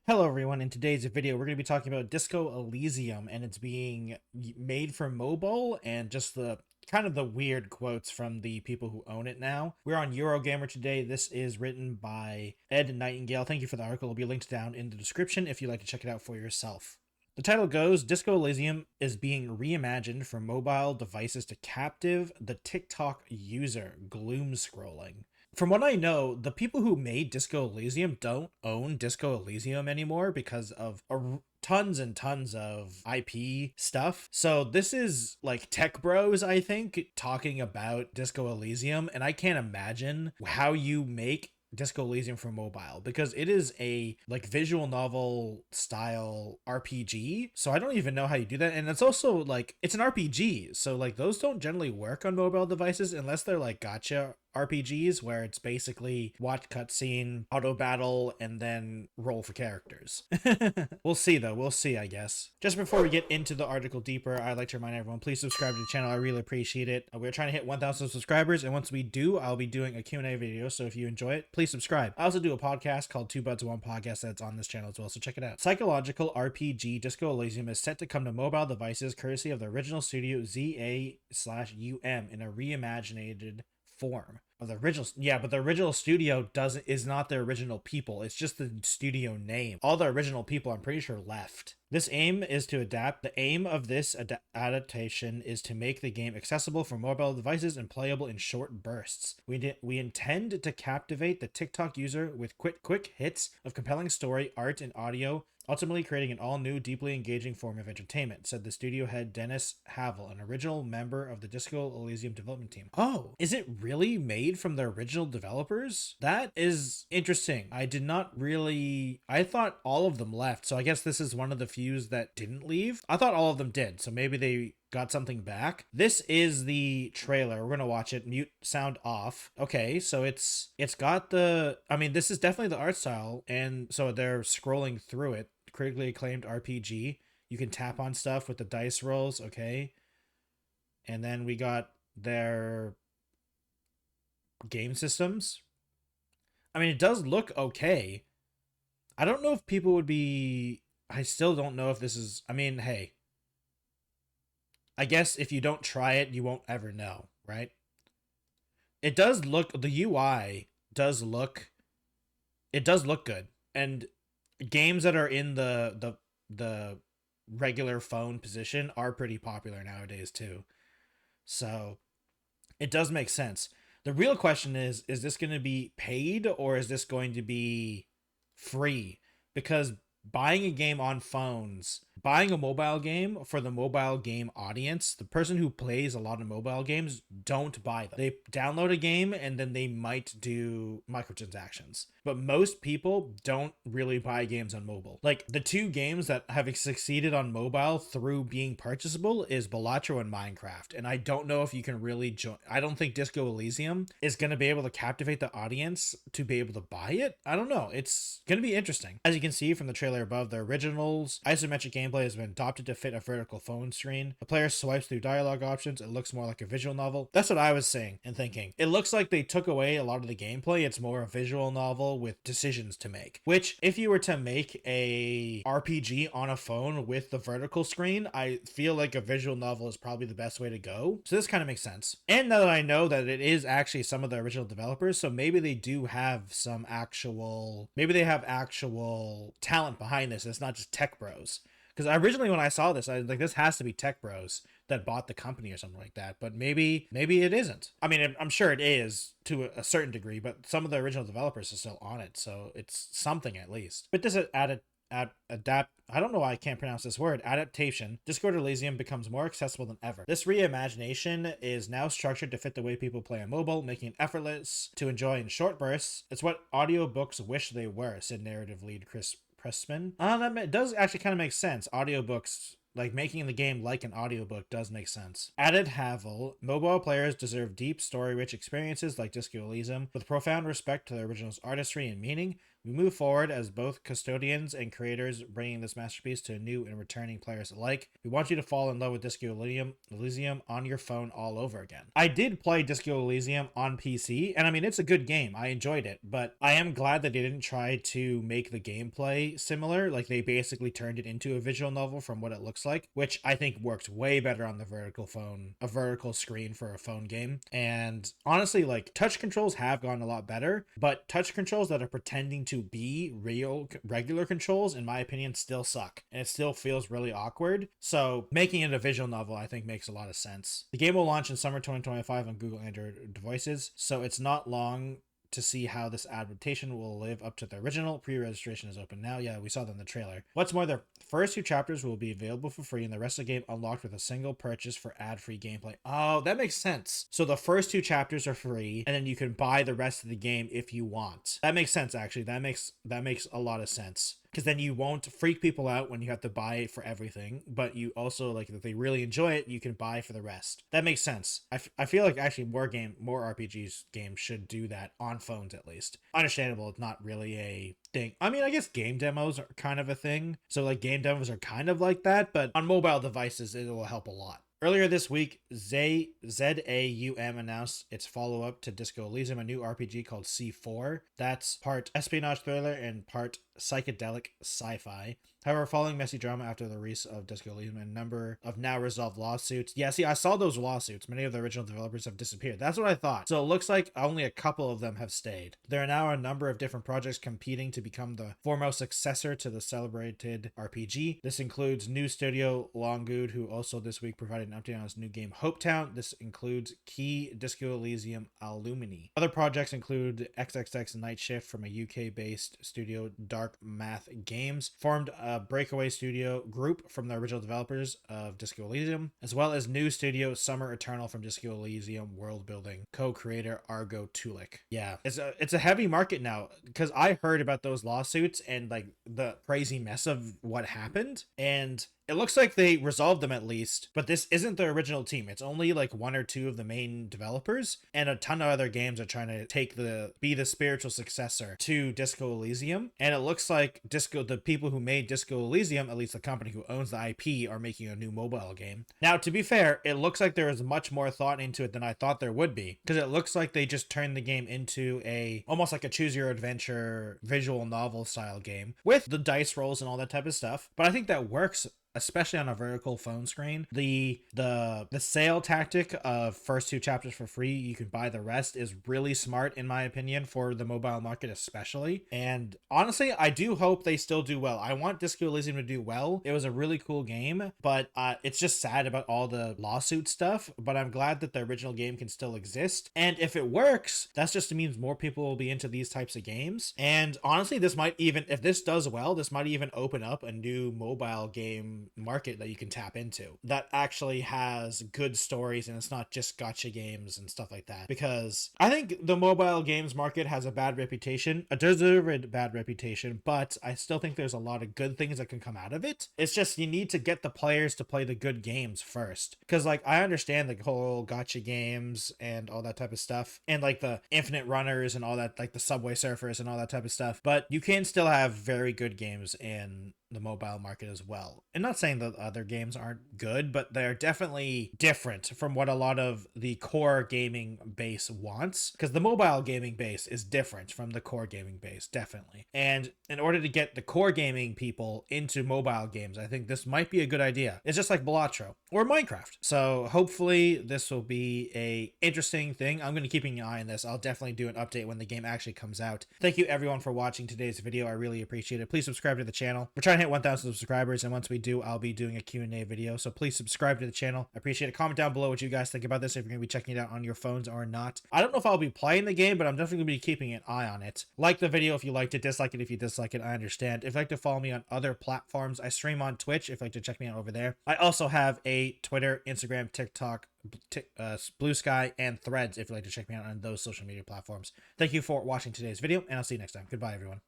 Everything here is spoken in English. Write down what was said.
Hello everyone, in today's video we're going to be talking about Disco Elysium, and it's being made for mobile and just the kind of the weird quotes from the people who own it now. We're on Eurogamer today. This is written by Ed Nightingale. Thank you for the article. It'll be linked down in the description if you'd like to check it out for yourself. The title goes, Disco Elysium is being reimagined for mobile devices to captive the TikTok user, gloom scrolling. From what I know, the people who made Disco Elysium don't own Disco Elysium anymore because of tons and tons of IP stuff. So this is like tech bros, I think, talking about Disco Elysium, and I can't imagine how you make Disco Elysium for mobile because it is a like visual novel style RPG. So I don't even know how you do that. And it's also like it's an RPG. So like those don't generally work on mobile devices unless they're like gotcha RPGs where it's basically watch cutscene, auto battle, and then roll for characters. We'll see though. We'll see, I guess. Just before we get into the article deeper, I'd like to remind everyone, please subscribe to the channel. I really appreciate it. We're trying to hit 1,000 subscribers, and once we do, I'll be doing a Q&A video. So if you enjoy it, please subscribe. I also do a podcast called Two Buds One Podcast that's on this channel as well, so check it out. Psychological RPG Disco Elysium is set to come to mobile devices courtesy of the original studio ZA/UM in a reimagined form. Of the original, yeah, but the original studio is not the original people. It's just the studio name. All the original people, I'm pretty sure, left. This aim is to adapt. The aim of this adaptation is to make the game accessible for mobile devices and playable in short bursts. We intend to captivate the TikTok user with quick hits of compelling story, art, and audio, ultimately creating an all-new, deeply engaging form of entertainment, said the studio head Dennis Havel, an original member of the Disco Elysium development team. Oh, is it really made from the original developers? That is interesting. I thought all of them left, so I guess this is one of the few that didn't leave. I thought all of them did, so maybe they got something back. This is the trailer. We're gonna watch it. Mute sound off. Okay, so it's got the, I mean, this is definitely the art style, and so they're scrolling through it. Critically acclaimed RPG. You can tap on stuff with the dice rolls. Okay, and then we got their game systems. I mean, it does look okay. I don't know if people would be, I still don't know if this is, I mean, hey, I guess if you don't try it, you won't ever know, right? It does look, the UI does look, it does look good. And games that are in the regular phone position are pretty popular nowadays too. So it does make sense. The real question is this going to be paid or is this going to be free? Because buying a game on phones, buying a mobile game for the mobile game audience, the person who plays a lot of mobile games don't buy them. They download a game and then they might do microtransactions. But most people don't really buy games on mobile. Like the two games that have succeeded on mobile through being purchasable is Balatro and Minecraft. And I don't know if you can really join. I don't think Disco Elysium is going to be able to captivate the audience to be able to buy it. I don't know. It's going to be interesting. As you can see from the trailer above, the originals isometric gameplay has been adopted to fit a vertical phone screen. The player swipes through dialogue options. It looks more like a visual novel. That's what I was saying and thinking. It looks like they took away a lot of the gameplay. It's more a visual novel with decisions to make, which if you were to make a RPG on a phone with the vertical screen, I feel like a visual novel is probably the best way to go. So this kind of makes sense. And now that I know that it is actually some of the original developers, so maybe they do have some actual, maybe they have actual talent behind this. It's not just tech bros. Because originally when I saw this, I was like, this has to be tech bros that bought the company or something like that. But maybe it isn't. I mean, I'm sure it is to a certain degree, but some of the original developers are still on it. So it's something at least. But this adapt, I don't know why I can't pronounce this word, adaptation, Disco Elysium becomes more accessible than ever. This reimagination is now structured to fit the way people play on mobile, making it effortless to enjoy in short bursts. It's what audiobooks wish they were, said narrative lead Chris Pressman. That does actually kind of make sense. Audiobooks, like making the game like an audiobook, does make sense. Added Havel, mobile players deserve deep, story-rich experiences like Disco Elysium with profound respect to the original's artistry and meaning. We move forward as both custodians and creators, bringing this masterpiece to new and returning players alike. We want you to fall in love with Disco Elysium on your phone all over again. I did play Disco Elysium on PC, and I mean, it's a good game. I enjoyed it, but I am glad that they didn't try to make the gameplay similar. Like, they basically turned it into a visual novel from what it looks like, which I think works way better on the vertical screen for a phone game. And honestly, like, touch controls have gotten a lot better, but touch controls that are pretending to be real regular controls, in my opinion, still suck, and it still feels really awkward. So making it a visual novel, I think, makes a lot of sense. The game will launch in summer 2025 on Google Android devices, so it's not long to see how this adaptation will live up to the original. Pre-registration is open now. Yeah, we saw that in the trailer. What's more, the first 2 chapters will be available for free, and the rest of the game unlocked with a single purchase for ad-free gameplay. Oh, that makes sense. So the first 2 chapters are free, and then you can buy the rest of the game if you want. That makes sense, actually. That makes a lot of sense. Because then you won't freak people out when you have to buy it for everything, but you also, like, if they really enjoy it, you can buy for the rest. That makes sense. I feel like actually more RPGs games should do that on phones, at least. Understandable, it's not really a thing. I mean, I guess game demos are kind of a thing, so like game demos are kind of like that, but on mobile devices it will help a lot. Earlier this week, ZAUM announced its follow-up to Disco Elysium, a new RPG called C4. That's part espionage thriller and part psychedelic sci-fi. However, following messy drama after the release of Disco Elysium and a number of now resolved lawsuits. Yeah, see, I saw those lawsuits. Many of the original developers have disappeared. That's what I thought. So it looks like only a couple of them have stayed. There are now a number of different projects competing to become the foremost successor to the celebrated RPG. This includes new studio Longgood, who also this week provided an update on its new game Hopetown. This includes key Disco Elysium alumni. Other projects include XXX Night Shift from a UK-based studio, Dark Math Games, formed a breakaway studio group from the original developers of Disco Elysium, as well as new studio Summer Eternal from Disco Elysium world building, co-creator Argo Tulik. Yeah, it's a heavy market now, because I heard about those lawsuits and like the crazy mess of what happened, and it looks like they resolved them at least, but this isn't the original team. It's only like 1 or 2 of the main developers, and a ton of other games are trying to be the spiritual successor to Disco Elysium. And it looks like the people who made Disco Elysium, at least the company who owns the IP, are making a new mobile game. Now, to be fair, it looks like there is much more thought into it than I thought there would be, because it looks like they just turned the game into almost like a choose your adventure visual novel style game with the dice rolls and all that type of stuff. But I think that works, especially on a vertical phone screen. The sale tactic of first 2 chapters for free, you can buy the rest, is really smart in my opinion for the mobile market especially. And honestly, I do hope they still do well. I want Disco Elysium to do well. It was a really cool game, but it's just sad about all the lawsuit stuff, but I'm glad that the original game can still exist. And if it works, that just means more people will be into these types of games. And honestly, if this does well, this might even open up a new mobile game market that you can tap into that actually has good stories, and it's not just gacha games and stuff like that. Because I think the mobile games market has a deserved bad reputation, but I still think there's a lot of good things that can come out of it. It's just you need to get the players to play the good games first, because like I understand the whole gacha games and all that type of stuff, and like the infinite runners and all that, like the Subway Surfers and all that type of stuff, but you can still have very good games in the mobile market as well. And not saying that other games aren't good, but they're definitely different from what a lot of the core gaming base wants, because the mobile gaming base is different from the core gaming base, definitely. And in order to get the core gaming people into mobile games, I think this might be a good idea. It's just like Balatro or Minecraft. So hopefully this will be a interesting thing. I'm going to keep an eye on this. I'll definitely do an update when the game actually comes out. Thank you everyone for watching today's video. I really appreciate it. Please subscribe to the channel. We're trying to hit 1,000 subscribers, and once we do, I'll be doing a Q&A video. So please subscribe to the channel. I appreciate it. Comment down below what you guys think about this, if you're going to be checking it out on your phones or not. I don't know if I'll be playing the game, but I'm definitely going to be keeping an eye on it. Like the video if you liked it, dislike it if you dislike it, I understand. If you'd like to follow me on other platforms, I stream on Twitch if you'd like to check me out over there. I also have a Twitter, Instagram, TikTok, Blue Sky, and Threads if you'd like to check me out on those social media platforms. Thank you for watching today's video, and I'll see you next time. Goodbye, everyone.